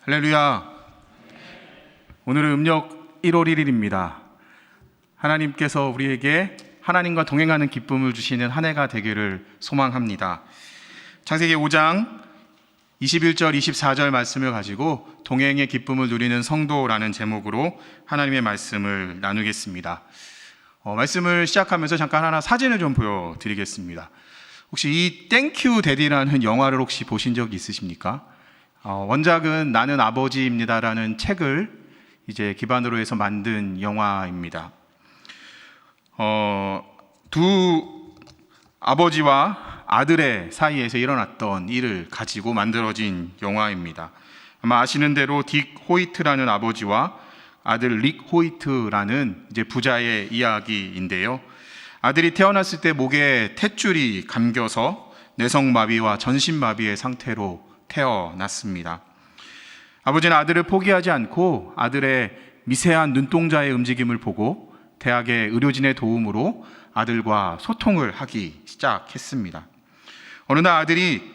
할렐루야. 오늘은 음력 1월 1일입니다. 하나님께서 우리에게 하나님과 동행하는 기쁨을 주시는 한 해가 되기를 소망합니다. 창세기 5장 21절 24절 말씀을 가지고 동행의 기쁨을 누리는 성도라는 제목으로 하나님의 말씀을 나누겠습니다. 말씀을 시작하면서 잠깐 하나 사진을 좀 보여드리겠습니다. 혹시 이 땡큐 데디라는 영화를 혹시 보신 적 있으십니까? 원작은 나는 아버지입니다라는 책을 이제 기반으로 해서 만든 영화입니다. 두 아버지와 아들의 사이에서 일어났던 일을 가지고 만들어진 영화입니다. 아마 아시는 대로 딕 호이트라는 아버지와 아들 릭 호이트라는 이제 부자의 이야기인데요. 아들이 태어났을 때 목에 탯줄이 감겨서 뇌성마비와 전신마비의 상태로 태어났습니다. 아버지는 아들을 포기하지 않고 아들의 미세한 눈동자의 움직임을 보고 대학의 의료진의 도움으로 아들과 소통을 하기 시작했습니다. 어느 날 아들이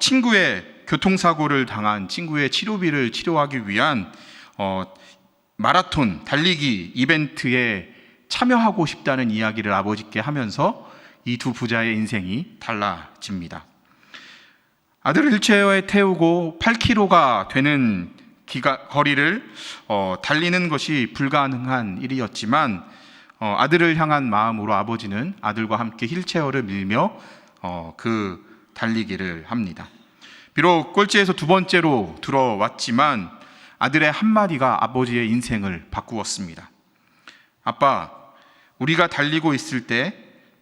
친구의 교통사고를 당한 친구의 치료비를 치료하기 위한 마라톤 달리기 이벤트에 참여하고 싶다는 이야기를 아버지께 하면서 이 두 부자의 인생이 달라집니다. 아들을 휠체어에 태우고 8km가 되는 거리를 달리는 것이 불가능한 일이었지만 아들을 향한 마음으로 아버지는 아들과 함께 휠체어를 밀며 그 달리기를 합니다. 비록 꼴찌에서 두 번째로 들어왔지만 아들의 한마디가 아버지의 인생을 바꾸었습니다. 아빠, 우리가 달리고 있을 때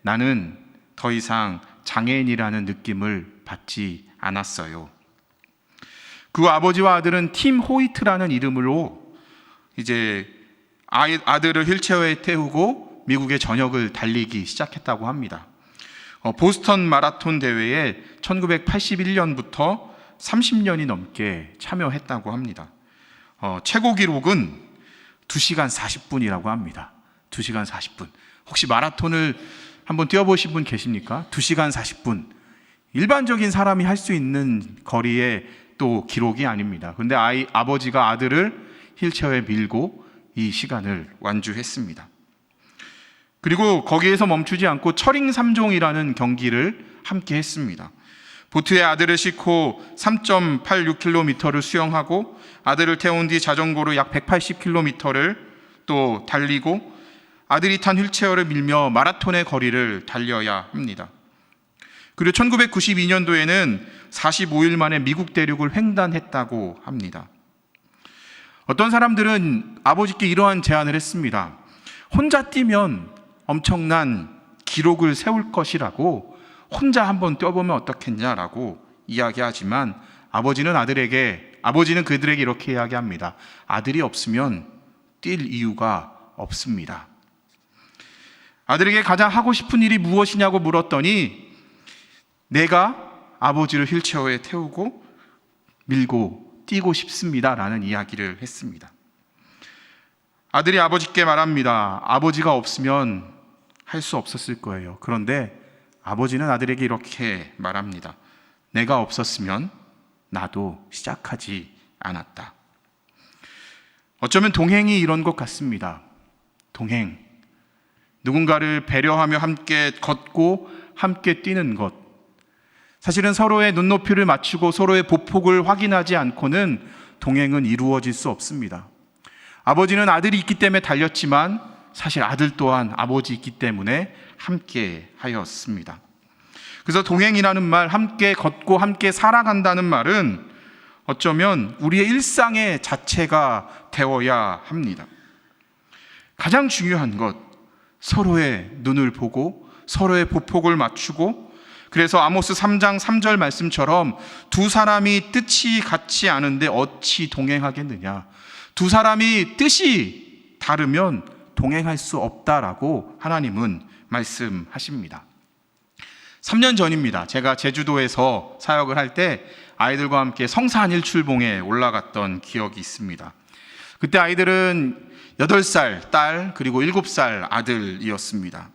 나는 더 이상 장애인이라는 느낌을 받지 않았어요. 그 아버지와 아들은 팀 호이트라는 이름으로 이제 아들을 휠체어에 태우고 미국의 전역을 달리기 시작했다고 합니다. 보스턴 마라톤 대회에 1981년부터 30년이 넘게 참여했다고 합니다. 최고 기록은 2시간 40분이라고 합니다. 2시간 40분. 혹시 마라톤을 한번 뛰어보신 분 계십니까? 2시간 40분. 일반적인 사람이 할 수 있는 거리의 또 기록이 아닙니다. 그런데 아버지가 아들을 휠체어에 밀고 이 시간을 완주했습니다. 그리고 거기에서 멈추지 않고 철인 3종이라는 경기를 함께 했습니다. 보트에 아들을 싣고 3.86km를 수영하고 아들을 태운 뒤 자전거로 약 180km를 또 달리고 아들이 탄 휠체어를 밀며 마라톤의 거리를 달려야 합니다. 그리고 1992년도에는 45일 만에 미국 대륙을 횡단했다고 합니다. 어떤 사람들은 아버지께 이러한 제안을 했습니다. 혼자 뛰면 엄청난 기록을 세울 것이라고 혼자 한번 뛰어보면 어떻겠냐라고 이야기하지만 아버지는 그들에게 이렇게 이야기합니다. 아들이 없으면 뛸 이유가 없습니다. 아들에게 가장 하고 싶은 일이 무엇이냐고 물었더니 내가 아버지를 휠체어에 태우고 밀고 뛰고 싶습니다라는 이야기를 했습니다. 아들이 아버지께 말합니다. 아버지가 없으면 할 수 없었을 거예요. 그런데 아버지는 아들에게 이렇게 말합니다. 내가 없었으면 나도 시작하지 않았다. 어쩌면 동행이 이런 것 같습니다. 동행. 누군가를 배려하며 함께 걷고 함께 뛰는 것. 사실은 서로의 눈높이를 맞추고 서로의 보폭을 확인하지 않고는 동행은 이루어질 수 없습니다. 아버지는 아들이 있기 때문에 달렸지만 사실 아들 또한 아버지 있기 때문에 함께 하였습니다. 그래서 동행이라는 말, 함께 걷고 함께 살아간다는 말은 어쩌면 우리의 일상의 자체가 되어야 합니다. 가장 중요한 것, 서로의 눈을 보고 서로의 보폭을 맞추고 그래서 아모스 3장 3절 말씀처럼 두 사람이 뜻이 같지 않은데 어찌 동행하겠느냐. 두 사람이 뜻이 다르면 동행할 수 없다라고 하나님은 말씀하십니다. 3년 전입니다. 제가 제주도에서 사역을 할 때 아이들과 함께 성산 일출봉에 올라갔던 기억이 있습니다. 그때 아이들은 8살 딸 그리고 7살 아들이었습니다.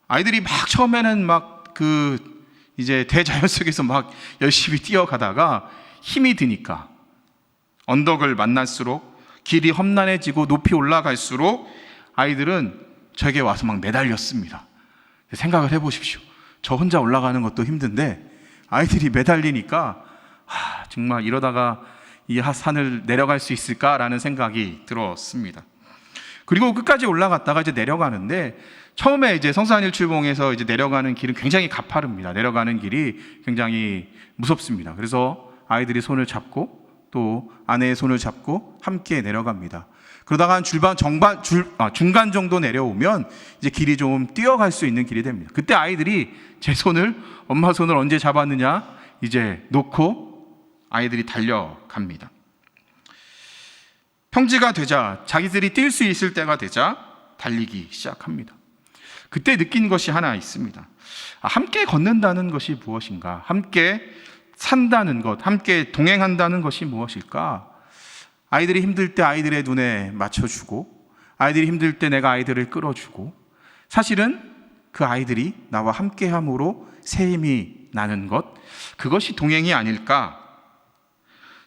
아이들이 막 처음에는 이제 대자연 속에서 막 열심히 뛰어가다가 힘이 드니까 언덕을 만날수록, 길이 험난해지고 높이 올라갈수록 아이들은 저에게 와서 막 매달렸습니다. 생각을 해보십시오. 저 혼자 올라가는 것도 힘든데 아이들이 매달리니까 정말 이러다가 이 산을 내려갈 수 있을까라는 생각이 들었습니다. 그리고 끝까지 올라갔다가 이제 내려가는데, 처음에 이제 성산일출봉에서 이제 내려가는 길은 굉장히 가파릅니다. 내려가는 길이 굉장히 무섭습니다. 그래서 아이들이 손을 잡고 또 아내의 손을 잡고 함께 내려갑니다. 그러다가 한 중간 정도 내려오면 이제 길이 좀 뛰어갈 수 있는 길이 됩니다. 그때 아이들이 제 손을, 엄마 손을 언제 잡았느냐 이제 놓고 아이들이 달려갑니다. 평지가 되자, 자기들이 뛸 수 있을 때가 되자 달리기 시작합니다. 그때 느낀 것이 하나 있습니다. 함께 걷는다는 것이 무엇인가? 함께 산다는 것, 함께 동행한다는 것이 무엇일까? 아이들이 힘들 때 아이들의 눈에 맞춰주고, 아이들이 힘들 때 내가 아이들을 끌어주고, 사실은 그 아이들이 나와 함께함으로 새 힘이 나는 것, 그것이 동행이 아닐까?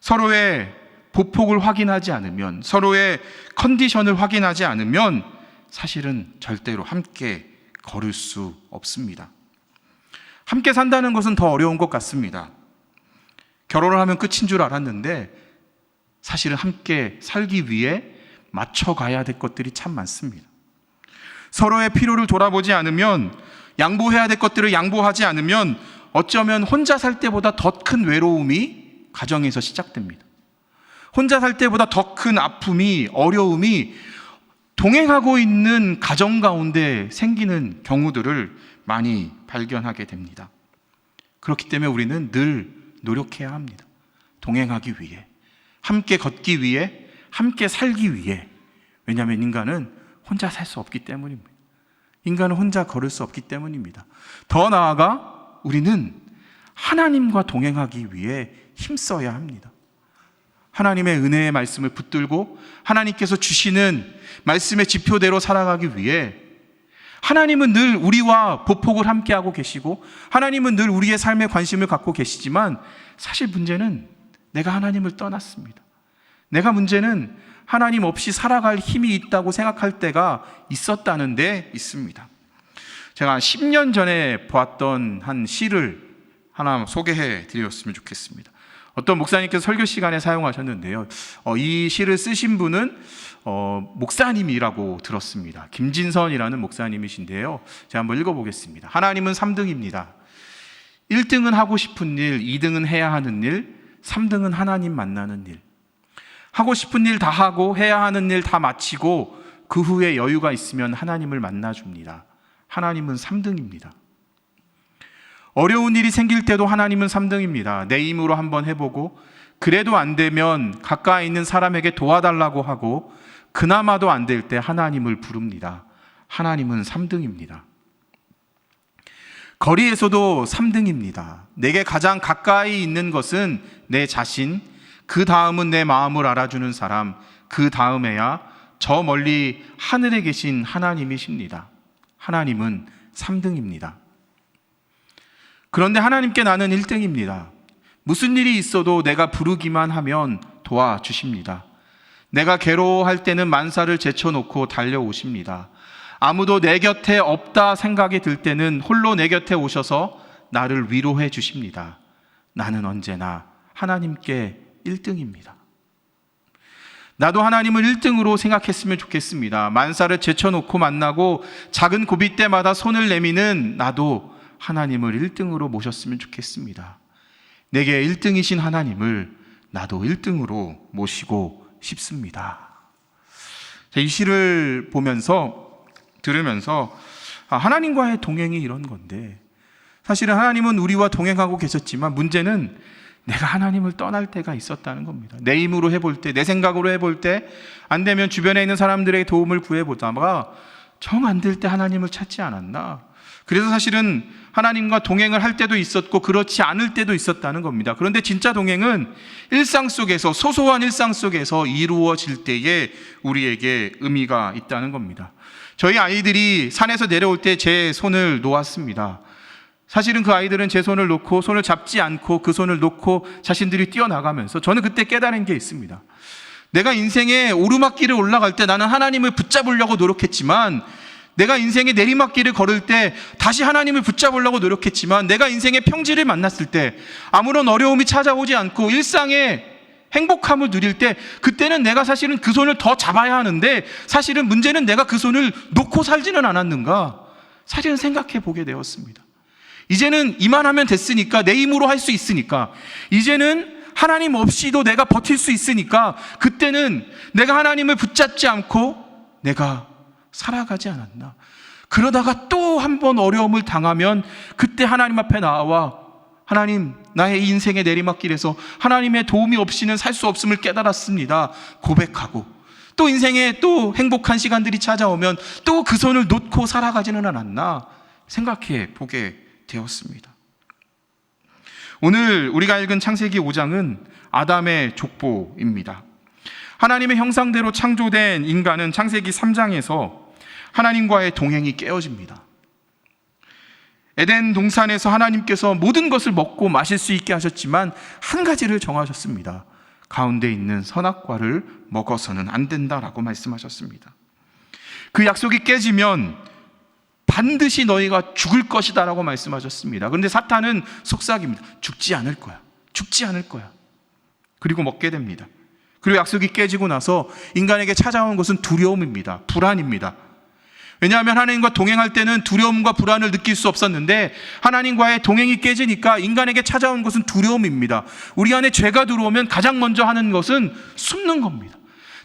서로의 보폭을 확인하지 않으면, 서로의 컨디션을 확인하지 않으면 사실은 절대로 함께 걸을 수 없습니다. 함께 산다는 것은 더 어려운 것 같습니다. 결혼을 하면 끝인 줄 알았는데 사실은 함께 살기 위해 맞춰가야 될 것들이 참 많습니다. 서로의 필요를 돌아보지 않으면, 양보해야 될 것들을 양보하지 않으면 어쩌면 혼자 살 때보다 더 큰 외로움이 가정에서 시작됩니다. 혼자 살 때보다 더 큰 아픔이, 어려움이 동행하고 있는 가정 가운데 생기는 경우들을 많이 발견하게 됩니다. 그렇기 때문에 우리는 늘 노력해야 합니다. 동행하기 위해, 함께 걷기 위해, 함께 살기 위해. 왜냐하면 인간은 혼자 살 수 없기 때문입니다. 인간은 혼자 걸을 수 없기 때문입니다. 더 나아가 우리는 하나님과 동행하기 위해 힘써야 합니다. 하나님의 은혜의 말씀을 붙들고 하나님께서 주시는 말씀의 지표대로 살아가기 위해, 하나님은 늘 우리와 보폭을 함께하고 계시고 하나님은 늘 우리의 삶에 관심을 갖고 계시지만, 사실 문제는 내가 하나님을 떠났습니다. 내가 문제는 하나님 없이 살아갈 힘이 있다고 생각할 때가 있었다는 데 있습니다. 제가 10년 전에 보았던 한 시를 하나 소개해 드렸으면 좋겠습니다. 어떤 목사님께서 설교 시간에 사용하셨는데요, 이 시를 쓰신 분은 목사님이라고 들었습니다. 김진선이라는 목사님이신데요, 제가 한번 읽어보겠습니다. 하나님은 3등입니다. 1등은 하고 싶은 일, 2등은 해야 하는 일, 3등은 하나님 만나는 일. 하고 싶은 일 다 하고 해야 하는 일 다 마치고 그 후에 여유가 있으면 하나님을 만나줍니다. 하나님은 3등입니다. 어려운 일이 생길 때도 하나님은 3등입니다. 내 힘으로 한번 해보고 그래도 안 되면 가까이 있는 사람에게 도와달라고 하고 그나마도 안 될 때 하나님을 부릅니다. 하나님은 3등입니다. 거리에서도 3등입니다. 내게 가장 가까이 있는 것은 내 자신, 그 다음은 내 마음을 알아주는 사람, 그 다음에야 저 멀리 하늘에 계신 하나님이십니다. 하나님은 3등입니다. 그런데 하나님께 나는 1등입니다. 무슨 일이 있어도 내가 부르기만 하면 도와주십니다. 내가 괴로워할 때는 만사를 제쳐놓고 달려오십니다. 아무도 내 곁에 없다 생각이 들 때는 홀로 내 곁에 오셔서 나를 위로해 주십니다. 나는 언제나 하나님께 1등입니다. 나도 하나님을 1등으로 생각했으면 좋겠습니다. 만사를 제쳐놓고 만나고 작은 고비 때마다 손을 내미는 나도 하나님을 1등으로 모셨으면 좋겠습니다. 내게 1등이신 하나님을 나도 1등으로 모시고 싶습니다. 이 시를 들으면서 하나님과의 동행이 이런 건데, 사실은 하나님은 우리와 동행하고 계셨지만 문제는 내가 하나님을 떠날 때가 있었다는 겁니다. 내 힘으로 해볼 때, 내 생각으로 해볼 때, 안 되면 주변에 있는 사람들의 도움을 구해보다가 정 안 될 때 하나님을 찾지 않았나. 그래서 사실은 하나님과 동행을 할 때도 있었고 그렇지 않을 때도 있었다는 겁니다. 그런데 진짜 동행은 일상 속에서, 소소한 일상 속에서 이루어질 때에 우리에게 의미가 있다는 겁니다. 저희 아이들이 산에서 내려올 때 제 손을 놓았습니다. 사실은 그 아이들은 제 손을 놓고 손을 잡지 않고 그 손을 놓고 자신들이 뛰어나가면서 저는 그때 깨달은 게 있습니다. 내가 인생의 오르막길을 올라갈 때 나는 하나님을 붙잡으려고 노력했지만, 내가 인생의 내리막길을 걸을 때 다시 하나님을 붙잡으려고 노력했지만, 내가 인생의 평지를 만났을 때 아무런 어려움이 찾아오지 않고 일상의 행복함을 누릴 때, 그때는 내가 사실은 그 손을 더 잡아야 하는데, 사실은 문제는 내가 그 손을 놓고 살지는 않았는가, 사실은 생각해 보게 되었습니다. 이제는 이만하면 됐으니까, 내 힘으로 할 수 있으니까, 이제는 하나님 없이도 내가 버틸 수 있으니까, 그때는 내가 하나님을 붙잡지 않고 내가 살아가지 않았나. 그러다가 또 한 번 어려움을 당하면 그때 하나님 앞에 나와, 하나님, 나의 인생의 내리막길에서 하나님의 도움이 없이는 살 수 없음을 깨달았습니다, 고백하고, 또 인생에 또 행복한 시간들이 찾아오면 또 그 손을 놓고 살아가지는 않았나 생각해 보게 되었습니다. 오늘 우리가 읽은 창세기 5장은 아담의 족보입니다. 하나님의 형상대로 창조된 인간은 창세기 3장에서 하나님과의 동행이 깨어집니다. 에덴 동산에서 하나님께서 모든 것을 먹고 마실 수 있게 하셨지만 한 가지를 정하셨습니다. 가운데 있는 선악과를 먹어서는 안 된다라고 말씀하셨습니다. 그 약속이 깨지면 반드시 너희가 죽을 것이다 라고 말씀하셨습니다. 그런데 사탄은 속삭입니다. 죽지 않을 거야. 죽지 않을 거야. 그리고 먹게 됩니다. 그리고 약속이 깨지고 나서 인간에게 찾아온 것은 두려움입니다. 불안입니다. 왜냐하면 하나님과 동행할 때는 두려움과 불안을 느낄 수 없었는데, 하나님과의 동행이 깨지니까 인간에게 찾아온 것은 두려움입니다. 우리 안에 죄가 들어오면 가장 먼저 하는 것은 숨는 겁니다.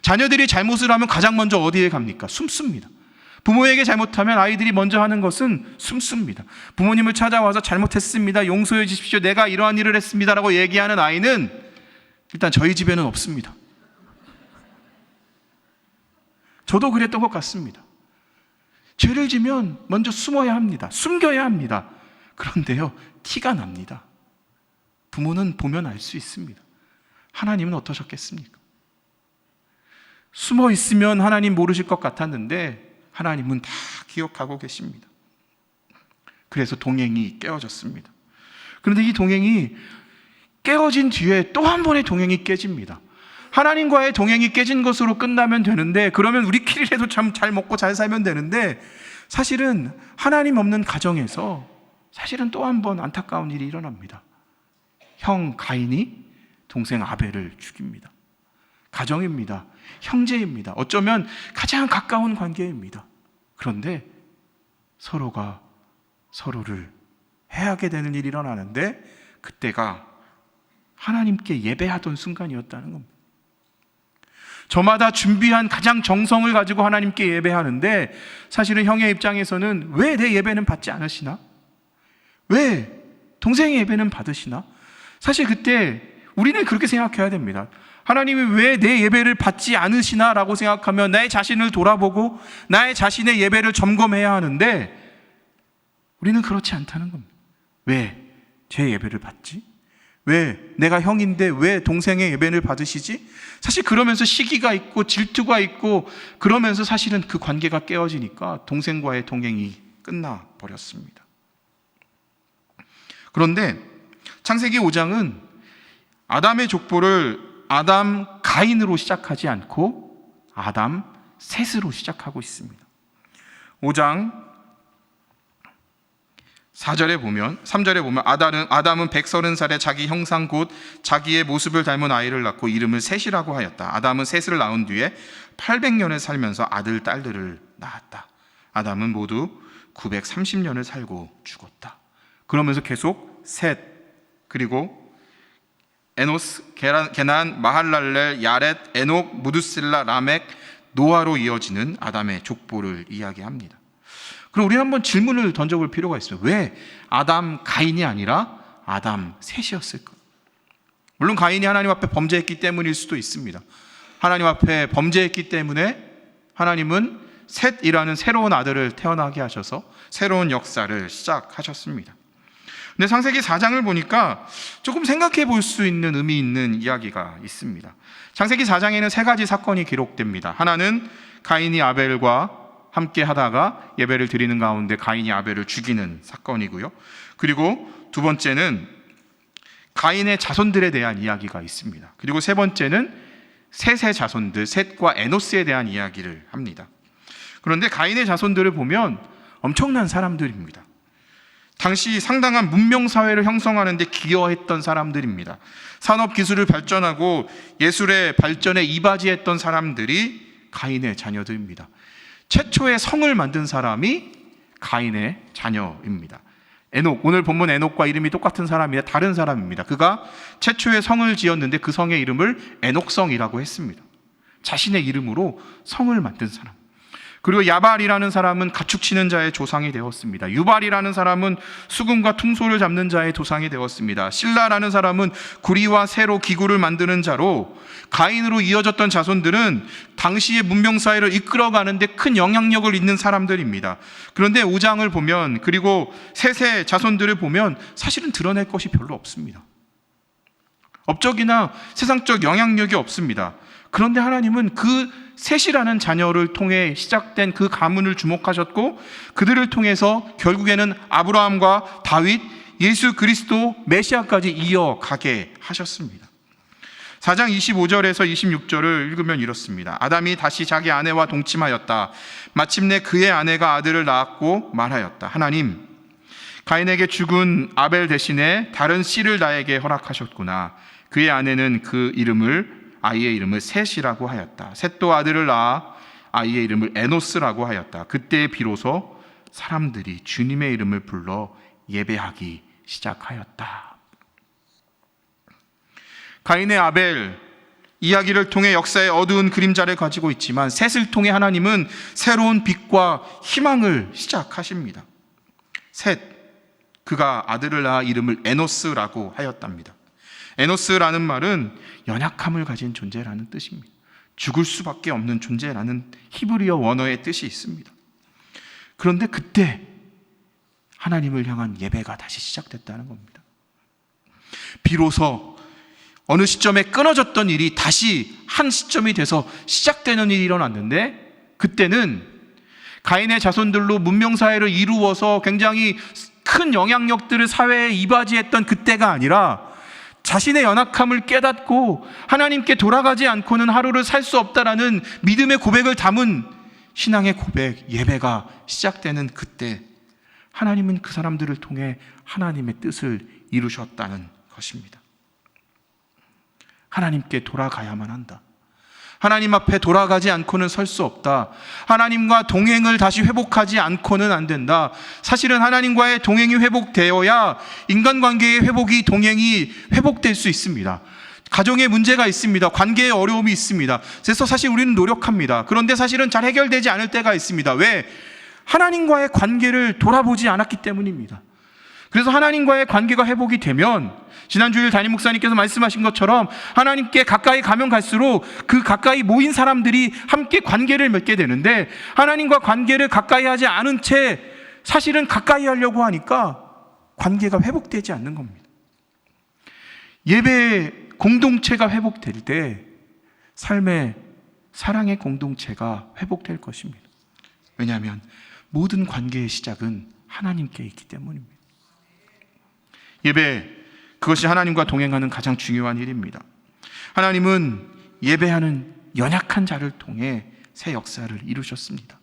자녀들이 잘못을 하면 가장 먼저 어디에 갑니까? 숨습니다. 부모에게 잘못하면 아이들이 먼저 하는 것은 숨습니다. 부모님을 찾아와서 잘못했습니다, 용서해 주십시오, 내가 이러한 일을 했습니다 라고 얘기하는 아이는 일단 저희 집에는 없습니다. 저도 그랬던 것 같습니다. 죄를 지면 먼저 숨어야 합니다. 숨겨야 합니다. 그런데요, 티가 납니다. 부모는 보면 알 수 있습니다. 하나님은 어떠셨겠습니까? 숨어 있으면 하나님 모르실 것 같았는데 하나님은 다 기억하고 계십니다. 그래서 동행이 깨어졌습니다. 그런데 이 동행이 깨어진 뒤에 또 한 번의 동행이 깨집니다. 하나님과의 동행이 깨진 것으로 끝나면 되는데, 그러면 우리끼리라도 참 잘 먹고 잘 살면 되는데, 사실은 하나님 없는 가정에서 사실은 또 한 번 안타까운 일이 일어납니다. 형 가인이 동생 아벨을 죽입니다. 가정입니다. 형제입니다. 어쩌면 가장 가까운 관계입니다. 그런데 서로가 서로를 해하게 되는 일이 일어나는데, 그때가 하나님께 예배하던 순간이었다는 겁니다. 저마다 준비한 가장 정성을 가지고 하나님께 예배하는데, 사실은 형의 입장에서는 왜 내 예배는 받지 않으시나? 왜 동생의 예배는 받으시나? 사실 그때 우리는 그렇게 생각해야 됩니다. 하나님이 왜 내 예배를 받지 않으시나 라고 생각하면 나의 자신을 돌아보고 나의 자신의 예배를 점검해야 하는데, 우리는 그렇지 않다는 겁니다. 왜 제 예배를 받지? 왜 내가 형인데 왜 동생의 예배를 받으시지? 사실 그러면서 시기가 있고 질투가 있고, 그러면서 사실은 그 관계가 깨어지니까 동생과의 동행이 끝나버렸습니다. 그런데 창세기 5장은 아담의 족보를 아담 가인으로 시작하지 않고 아담 셋으로 시작하고 있습니다. 5장 3절에 보면 아담은 130살에 자기 형상 곧 자기의 모습을 닮은 아이를 낳고 이름을 셋이라고 하였다. 아담은 셋을 낳은 뒤에 800년을 살면서 아들 딸들을 낳았다. 아담은 모두 930년을 살고 죽었다. 그러면서 계속 셋, 그리고 에노스, 게난, 마할랄렐, 야렛, 에녹, 무두셀라, 라멕, 노아로 이어지는 아담의 족보를 이야기합니다. 그럼 우리는 한번 질문을 던져볼 필요가 있어요. 왜 아담 가인이 아니라 아담 셋이었을까? 물론 가인이 하나님 앞에 범죄했기 때문일 수도 있습니다. 하나님 앞에 범죄했기 때문에 하나님은 셋이라는 새로운 아들을 태어나게 하셔서 새로운 역사를 시작하셨습니다. 근데 창세기 4장을 보니까 조금 생각해 볼 수 있는 의미 있는 이야기가 있습니다. 창세기 4장에는 세 가지 사건이 기록됩니다. 하나는 가인이 아벨과 함께 하다가 예배를 드리는 가운데 가인이 아벨을 죽이는 사건이고요. 그리고 두 번째는 가인의 자손들에 대한 이야기가 있습니다. 그리고 세 번째는 셋의 자손들, 셋과 에노스에 대한 이야기를 합니다. 그런데 가인의 자손들을 보면 엄청난 사람들입니다. 당시 상당한 문명사회를 형성하는 데 기여했던 사람들입니다. 산업기술을 발전하고 예술의 발전에 이바지했던 사람들이 가인의 자녀들입니다. 최초의 성을 만든 사람이 가인의 자녀입니다. 에녹, 오늘 본문 에녹과 이름이 똑같은 사람이라 다른 사람입니다. 그가 최초의 성을 지었는데 그 성의 이름을 에녹성이라고 했습니다. 자신의 이름으로 성을 만든 사람. 그리고 야발이라는 사람은 가축 치는 자의 조상이 되었습니다. 유발이라는 사람은 수금과 퉁소를 잡는 자의 조상이 되었습니다. 실라라는 사람은 구리와 새로 기구를 만드는 자로, 가인으로 이어졌던 자손들은 당시의 문명사회를 이끌어가는 데 큰 영향력을 있는 사람들입니다. 그런데 5장을 보면, 그리고 셋의 자손들을 보면 사실은 드러낼 것이 별로 없습니다. 업적이나 세상적 영향력이 없습니다. 그런데 하나님은 그 셋이라는 자녀를 통해 시작된 그 가문을 주목하셨고, 그들을 통해서 결국에는 아브라함과 다윗, 예수 그리스도 메시아까지 이어가게 하셨습니다. 4장 25절에서 26절을 읽으면 이렇습니다. 아담이 다시 자기 아내와 동침하였다. 마침내 그의 아내가 아들을 낳았고 말하였다. 하나님, 가인에게 죽은 아벨 대신에 다른 씨를 나에게 허락하셨구나. 그의 아내는 아이의 이름을 셋이라고 하였다. 셋도 아들을 낳아 아이의 이름을 에노스라고 하였다. 그때 비로소 사람들이 주님의 이름을 불러 예배하기 시작하였다. 가인의 아벨 이야기를 통해 역사의 어두운 그림자를 가지고 있지만, 셋을 통해 하나님은 새로운 빛과 희망을 시작하십니다. 셋, 그가 아들을 낳아 이름을 에노스라고 하였답니다. 에노스라는 말은 연약함을 가진 존재라는 뜻입니다. 죽을 수밖에 없는 존재라는 히브리어 원어의 뜻이 있습니다. 그런데 그때 하나님을 향한 예배가 다시 시작됐다는 겁니다. 비로소 어느 시점에 끊어졌던 일이 다시 한 시점이 돼서 시작되는 일이 일어났는데, 그때는 가인의 자손들로 문명사회를 이루어서 굉장히 큰 영향력들을 사회에 이바지했던 그때가 아니라, 자신의 연약함을 깨닫고 하나님께 돌아가지 않고는 하루를 살 수 없다라는 믿음의 고백을 담은 신앙의 고백, 예배가 시작되는 그때, 하나님은 그 사람들을 통해 하나님의 뜻을 이루셨다는 것입니다. 하나님께 돌아가야만 한다. 하나님 앞에 돌아가지 않고는 설 수 없다. 하나님과 동행을 다시 회복하지 않고는 안 된다. 사실은 하나님과의 동행이 회복되어야 인간관계의 동행이 회복될 수 있습니다. 가정에 문제가 있습니다. 관계에 어려움이 있습니다. 그래서 사실 우리는 노력합니다. 그런데 사실은 잘 해결되지 않을 때가 있습니다. 왜? 하나님과의 관계를 돌아보지 않았기 때문입니다. 그래서 하나님과의 관계가 회복이 되면, 지난주일 담임 목사님께서 말씀하신 것처럼 하나님께 가까이 가면 갈수록 그 가까이 모인 사람들이 함께 관계를 맺게 되는데, 하나님과 관계를 가까이 하지 않은 채 사실은 가까이 하려고 하니까 관계가 회복되지 않는 겁니다. 예배 공동체가 회복될 때 삶의 사랑의 공동체가 회복될 것입니다. 왜냐하면 모든 관계의 시작은 하나님께 있기 때문입니다. 예배, 그것이 하나님과 동행하는 가장 중요한 일입니다. 하나님은 예배하는 연약한 자를 통해 새 역사를 이루셨습니다.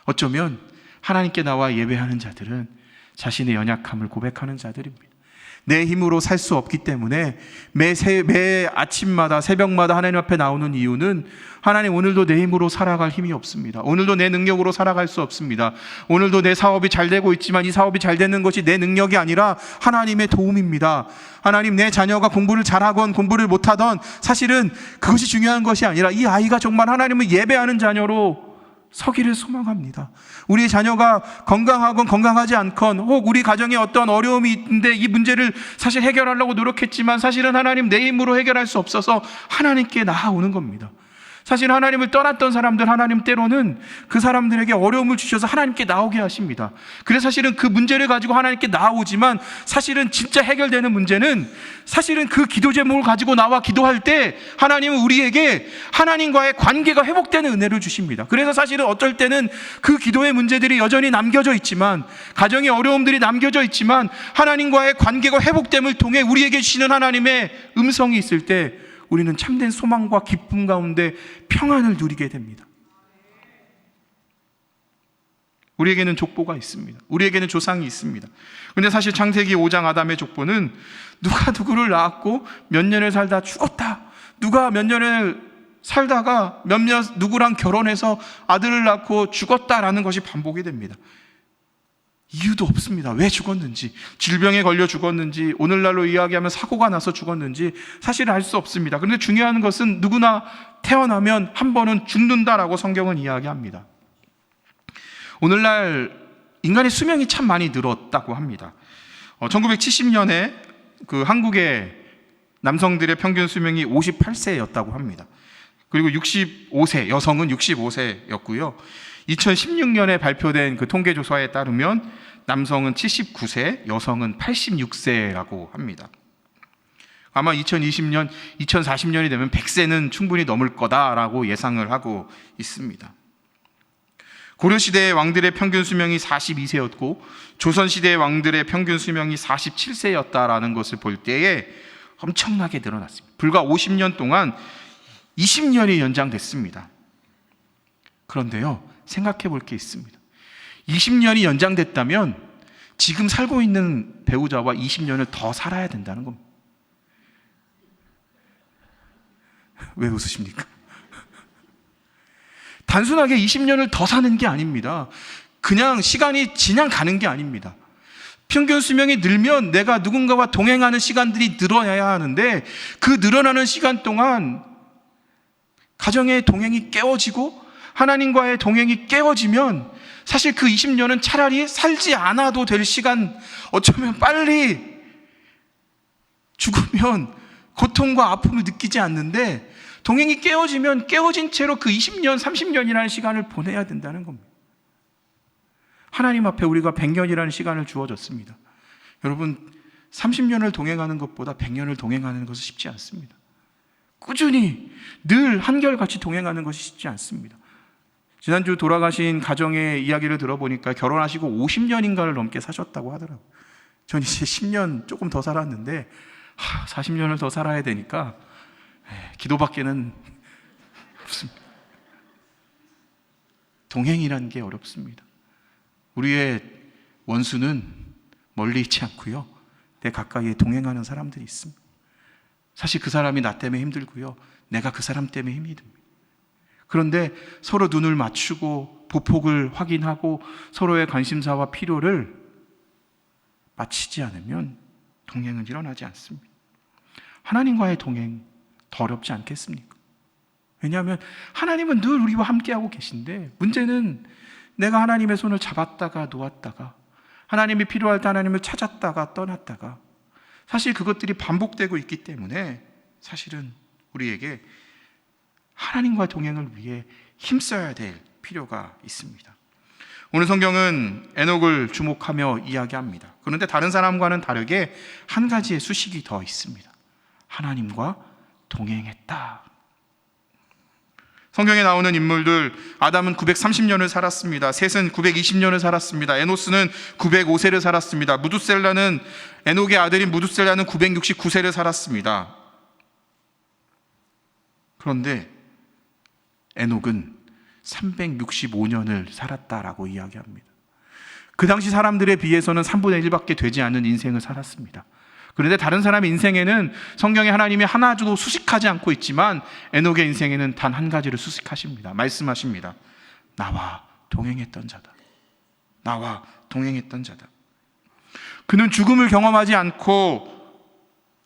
어쩌면 하나님께 나와 예배하는 자들은 자신의 연약함을 고백하는 자들입니다. 내 힘으로 살 수 없기 때문에 매 아침마다 새벽마다 하나님 앞에 나오는 이유는, 하나님, 오늘도 내 힘으로 살아갈 힘이 없습니다. 오늘도 내 능력으로 살아갈 수 없습니다. 오늘도 내 사업이 잘 되고 있지만 이 사업이 잘 되는 것이 내 능력이 아니라 하나님의 도움입니다. 하나님, 내 자녀가 공부를 잘하건 공부를 못하던 사실은 그것이 중요한 것이 아니라 이 아이가 정말 하나님을 예배하는 자녀로 서기를 소망합니다. 우리 자녀가 건강하건 건강하지 않건, 혹 우리 가정에 어떤 어려움이 있는데 이 문제를 사실 해결하려고 노력했지만 사실은 하나님, 내 힘으로 해결할 수 없어서 하나님께 나아오는 겁니다. 사실 하나님을 떠났던 사람들, 하나님 때로는 그 사람들에게 어려움을 주셔서 하나님께 나오게 하십니다. 그래서 사실은 그 문제를 가지고 하나님께 나오지만 사실은 진짜 해결되는 문제는 사실은 그 기도 제목을 가지고 나와 기도할 때 하나님은 우리에게 하나님과의 관계가 회복되는 은혜를 주십니다. 그래서 사실은 어떨 때는 그 기도의 문제들이 여전히 남겨져 있지만, 가정의 어려움들이 남겨져 있지만 하나님과의 관계가 회복됨을 통해 우리에게 주시는 하나님의 음성이 있을 때 우리는 참된 소망과 기쁨 가운데 평안을 누리게 됩니다. 우리에게는 족보가 있습니다. 우리에게는 조상이 있습니다. 그런데 사실 창세기 5장 아담의 족보는 누가 누구를 낳았고 몇 년을 살다 죽었다, 누가 몇 년을 살다가 몇몇 누구랑 결혼해서 아들을 낳고 죽었다라는 것이 반복이 됩니다. 이유도 없습니다. 왜 죽었는지, 질병에 걸려 죽었는지, 오늘날로 이야기하면 사고가 나서 죽었는지 사실 알 수 없습니다. 그런데 중요한 것은 누구나 태어나면 한 번은 죽는다라고 성경은 이야기합니다. 오늘날 인간의 수명이 참 많이 늘었다고 합니다. 1970년에 그 한국의 남성들의 평균 수명이 58세였다고 합니다. 그리고 65세, 여성은 65세였고요. 2016년에 발표된 그 통계조사에 따르면 남성은 79세, 여성은 86세라고 합니다. 아마 2020년, 2040년이 되면 100세는 충분히 넘을 거다라고 예상을 하고 있습니다. 고려시대의 왕들의 평균 수명이 42세였고 조선시대의 왕들의 평균 수명이 47세였다라는 것을 볼 때에 엄청나게 늘어났습니다. 불과 50년 동안 20년이 연장됐습니다. 그런데요, 생각해 볼 게 있습니다. 20년이 연장됐다면 지금 살고 있는 배우자와 20년을 더 살아야 된다는 겁니다. 왜 웃으십니까? 단순하게 20년을 더 사는 게 아닙니다. 그냥 시간이 가는 게 아닙니다. 평균 수명이 늘면 내가 누군가와 동행하는 시간들이 늘어나야 하는데, 그 늘어나는 시간 동안 가정의 동행이 깨어지고 하나님과의 동행이 깨어지면 사실 그 20년은 차라리 살지 않아도 될 시간, 어쩌면 빨리 죽으면 고통과 아픔을 느끼지 않는데 동행이 깨어지면 깨어진 채로 그 20년, 30년이라는 시간을 보내야 된다는 겁니다. 하나님 앞에 우리가 100년이라는 시간을 주어졌습니다. 여러분, 30년을 동행하는 것보다 100년을 동행하는 것은 쉽지 않습니다. 꾸준히 늘 한결같이 동행하는 것이 쉽지 않습니다. 지난주 돌아가신 가정의 이야기를 들어보니까 결혼하시고 50년인가를 넘게 사셨다고 하더라고요. 전 이제 10년 조금 더 살았는데 40년을 더 살아야 되니까 기도밖에는 없습니다. 동행이라는 게 어렵습니다. 우리의 원수는 멀리 있지 않고요, 내 가까이에 동행하는 사람들이 있습니다. 사실 그 사람이 나 때문에 힘들고요, 내가 그 사람 때문에 힘이 듭니다. 그런데 서로 눈을 맞추고 보폭을 확인하고 서로의 관심사와 필요를 맞추지 않으면 동행은 일어나지 않습니다. 하나님과의 동행 더 어렵지 않겠습니까? 왜냐하면 하나님은 늘 우리와 함께하고 계신데, 문제는 내가 하나님의 손을 잡았다가 놓았다가, 하나님이 필요할 때 하나님을 찾았다가 떠났다가, 사실 그것들이 반복되고 있기 때문에 사실은 우리에게 하나님과 동행을 위해 힘써야 될 필요가 있습니다. 오늘 성경은 에녹을 주목하며 이야기합니다. 그런데 다른 사람과는 다르게 한 가지의 수식이 더 있습니다. 하나님과 동행했다. 성경에 나오는 인물들, 아담은 930년을 살았습니다. 셋은 920년을 살았습니다. 에노스는 905세를 살았습니다. 무두셀라는, 에녹의 아들인 무두셀라는 969세를 살았습니다. 그런데 에녹은 365년을 살았다라고 이야기합니다. 그 당시 사람들에 비해서는 3분의 1밖에 되지 않는 인생을 살았습니다. 그런데 다른 사람의 인생에는 성경에 하나님이 하나도 수식하지 않고 있지만 에녹의 인생에는 단 한 가지를 수식하십니다. 말씀하십니다. 나와 동행했던 자다. 나와 동행했던 자다. 그는 죽음을 경험하지 않고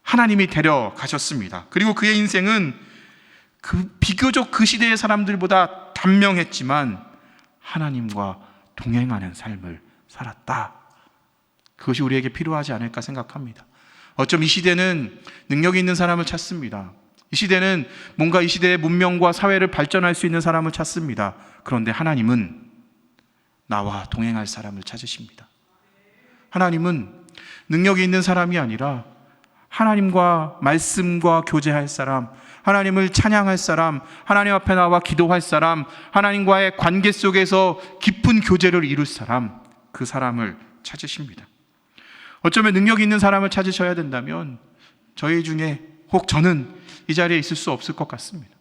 하나님이 데려가셨습니다. 그리고 그의 인생은 비교적 그 시대의 사람들보다 단명했지만 하나님과 동행하는 삶을 살았다. 그것이 우리에게 필요하지 않을까 생각합니다. 어쩜 이 시대는 능력이 있는 사람을 찾습니다. 이 시대는 뭔가 이 시대의 문명과 사회를 발전할 수 있는 사람을 찾습니다. 그런데 하나님은 나와 동행할 사람을 찾으십니다. 하나님은 능력이 있는 사람이 아니라 하나님과 말씀과 교제할 사람, 하나님을 찬양할 사람, 하나님 앞에 나와 기도할 사람, 하나님과의 관계 속에서 깊은 교제를 이룰 사람, 그 사람을 찾으십니다. 어쩌면 능력이 있는 사람을 찾으셔야 된다면 저희 중에 혹 저는 이 자리에 있을 수 없을 것 같습니다.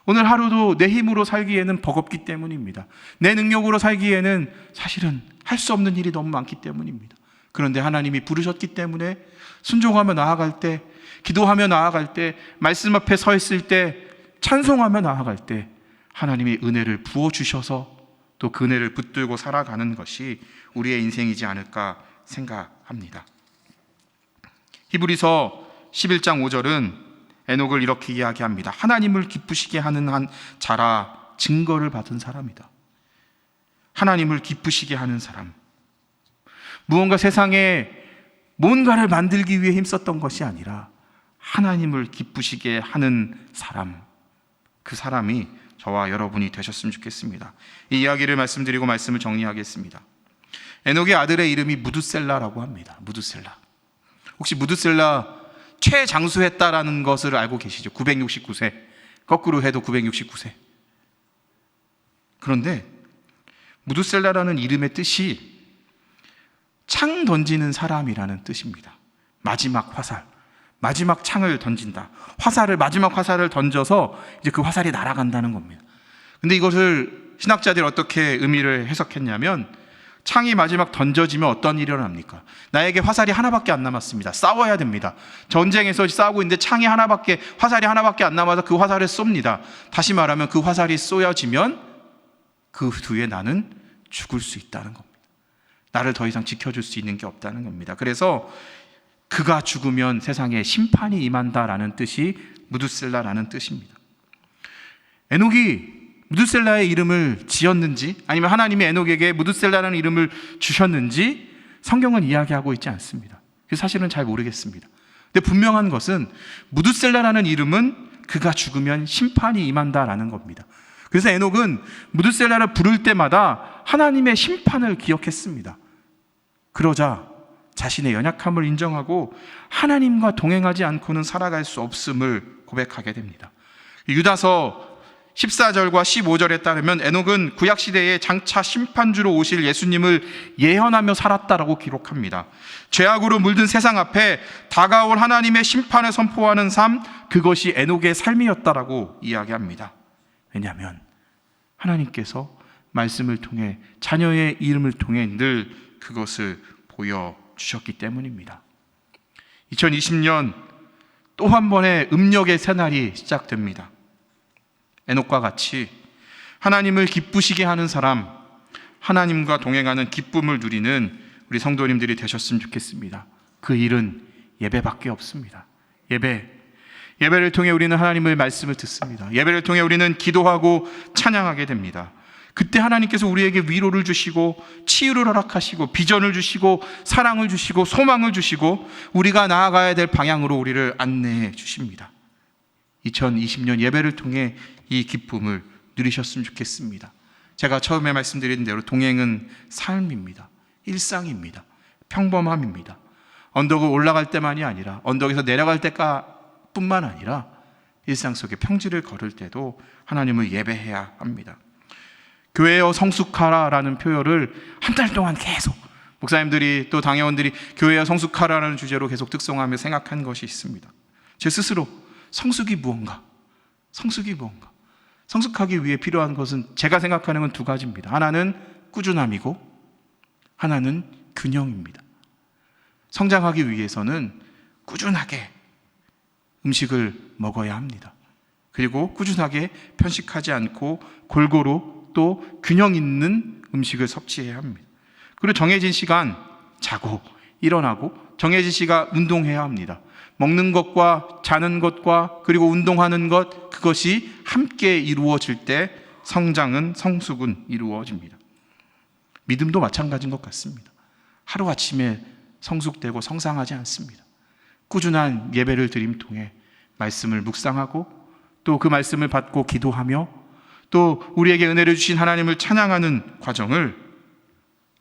오늘 하루도 내 힘으로 살기에는 버겁기 때문입니다. 내 능력으로 살기에는 사실은 할 수 없는 일이 너무 많기 때문입니다. 그런데 하나님이 부르셨기 때문에 순종하며 나아갈 때, 기도하며 나아갈 때, 말씀 앞에 서 있을 때, 찬송하며 나아갈 때 하나님이 은혜를 부어주셔서 또 그 은혜를 붙들고 살아가는 것이 우리의 인생이지 않을까 생각합니다. 히브리서 11장 5절은 에녹을 이렇게 이야기합니다. 하나님을 기쁘시게 하는 한 자라 증거를 받은 사람이다. 하나님을 기쁘시게 하는 사람. 무언가 세상에 뭔가를 만들기 위해 힘썼던 것이 아니라 하나님을 기쁘시게 하는 사람, 그 사람이 저와 여러분이 되셨으면 좋겠습니다. 이 이야기를 말씀드리고 말씀을 정리하겠습니다. 에녹의 아들의 이름이 무두셀라라고 합니다. 무두셀라. 혹시 무두셀라 최장수했다라는 것을 알고 계시죠? 969세. 거꾸로 해도 969세. 그런데 무두셀라라는 이름의 뜻이 창 던지는 사람이라는 뜻입니다. 마지막 화살, 마지막 창을 던진다. 마지막 화살을 던져서 이제 그 화살이 날아간다는 겁니다. 근데 이것을 신학자들이 어떻게 의미를 해석했냐면, 창이 마지막 던져지면 어떤 일이 일어납니까? 나에게 화살이 하나밖에 안 남았습니다. 싸워야 됩니다. 전쟁에서 싸우고 있는데 화살이 하나밖에 안 남아서 그 화살을 쏩니다. 다시 말하면 그 화살이 쏘여지면 그 뒤에 나는 죽을 수 있다는 겁니다. 나를 더 이상 지켜줄 수 있는 게 없다는 겁니다. 그래서 그가 죽으면 세상에 심판이 임한다라는 뜻이 무두셀라라는 뜻입니다. 에녹이 무두셀라의 이름을 지었는지, 아니면 하나님이 에녹에게 무두셀라라는 이름을 주셨는지 성경은 이야기하고 있지 않습니다. 사실은 잘 모르겠습니다. 근데 분명한 것은 무두셀라라는 이름은 그가 죽으면 심판이 임한다라는 겁니다. 그래서 에녹은 무두셀라를 부를 때마다 하나님의 심판을 기억했습니다. 그러자 자신의 연약함을 인정하고 하나님과 동행하지 않고는 살아갈 수 없음을 고백하게 됩니다. 유다서 14절과 15절에 따르면 에녹은 구약시대에 장차 심판주로 오실 예수님을 예언하며 살았다라고 기록합니다. 죄악으로 물든 세상 앞에 다가올 하나님의 심판을 선포하는 삶, 그것이 에녹의 삶이었다라고 이야기합니다. 왜냐하면 하나님께서 말씀을 통해, 자녀의 이름을 통해 늘 그것을 보여주셨기 때문입니다. 2020년 또 한 번의 음력의 새날이 시작됩니다. 에녹과 같이 하나님을 기쁘시게 하는 사람, 하나님과 동행하는 기쁨을 누리는 우리 성도님들이 되셨으면 좋겠습니다. 그 일은 예배밖에 없습니다. 예배를 통해 우리는 하나님의 말씀을 듣습니다. 예배를 통해 우리는 기도하고 찬양하게 됩니다. 그때 하나님께서 우리에게 위로를 주시고 치유를 허락하시고 비전을 주시고 사랑을 주시고 소망을 주시고 우리가 나아가야 될 방향으로 우리를 안내해 주십니다. 2020년 예배를 통해 이 기쁨을 누리셨으면 좋겠습니다. 제가 처음에 말씀드린 대로 동행은 삶입니다. 일상입니다. 평범함입니다. 언덕을 올라갈 때만이 아니라 언덕에서 내려갈 때뿐만 아니라 일상 속에 평지를 걸을 때도 하나님을 예배해야 합니다. 교회여 성숙하라라는 표현을 한 달 동안 계속 목사님들이 또 당회원들이 교회여 성숙하라는 주제로 계속 특송하며 생각한 것이 있습니다. 제 스스로 성숙이 무언가? 성숙하기 위해 필요한 것은 제가 생각하는 건 두 가지입니다. 하나는 꾸준함이고 하나는 균형입니다. 성장하기 위해서는 꾸준하게 음식을 먹어야 합니다. 그리고 꾸준하게 편식하지 않고 골고루 또 균형 있는 음식을 섭취해야 합니다. 그리고 정해진 시간 자고 일어나고 정해진 시간 운동해야 합니다. 먹는 것과 자는 것과 그리고 운동하는 것, 그것이 함께 이루어질 때 성숙은 이루어집니다. 믿음도 마찬가지인 것 같습니다. 하루아침에 성숙되고 성장하지 않습니다. 꾸준한 예배를 드림 통해 말씀을 묵상하고 또 그 말씀을 받고 기도하며 또 우리에게 은혜를 주신 하나님을 찬양하는 과정을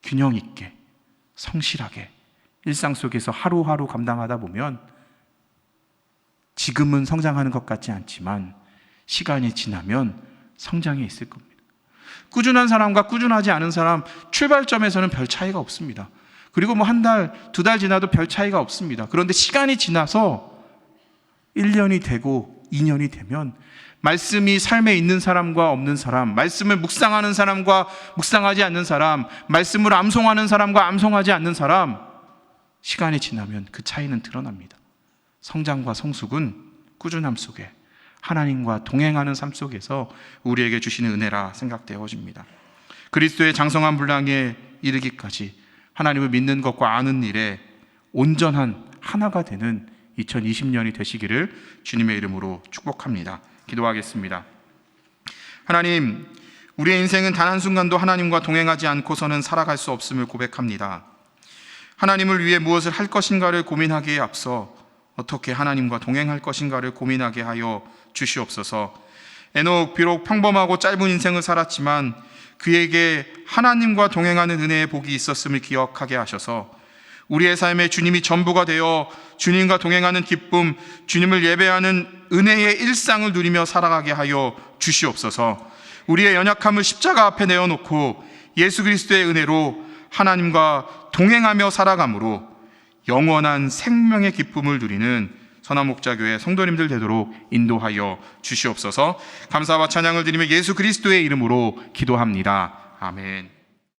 균형 있게 성실하게 일상 속에서 하루하루 감당하다 보면 지금은 성장하는 것 같지 않지만 시간이 지나면 성장이 있을 겁니다. 꾸준한 사람과 꾸준하지 않은 사람 출발점에서는 별 차이가 없습니다. 그리고 뭐 한 달, 두 달 지나도 별 차이가 없습니다. 그런데 시간이 지나서 1년이 되고 2년이 되면 말씀이 삶에 있는 사람과 없는 사람, 말씀을 묵상하는 사람과 묵상하지 않는 사람, 말씀을 암송하는 사람과 암송하지 않는 사람, 시간이 지나면 그 차이는 드러납니다. 성장과 성숙은 꾸준함 속에 하나님과 동행하는 삶 속에서 우리에게 주시는 은혜라 생각되어집니다. 그리스도의 장성한 분량에 이르기까지 하나님을 믿는 것과 아는 일에 온전한 하나가 되는 2020년이 되시기를 주님의 이름으로 축복합니다. 기도하겠습니다. 하나님, 우리의 인생은 단 한순간도 하나님과 동행하지 않고서는 살아갈 수 없음을 고백합니다. 하나님을 위해 무엇을 할 것인가를 고민하기에 앞서 어떻게 하나님과 동행할 것인가를 고민하게 하여 주시옵소서. 에녹 비록 평범하고 짧은 인생을 살았지만 그에게 하나님과 동행하는 은혜의 복이 있었음을 기억하게 하셔서 우리의 삶에 주님이 전부가 되어 주님과 동행하는 기쁨, 주님을 예배하는 은혜의 일상을 누리며 살아가게 하여 주시옵소서. 우리의 연약함을 십자가 앞에 내어놓고 예수 그리스도의 은혜로 하나님과 동행하며 살아감으로 영원한 생명의 기쁨을 누리는 선한목자교회 성도님들 되도록 인도하여 주시옵소서. 감사와 찬양을 드리며 예수 그리스도의 이름으로 기도합니다. 아멘.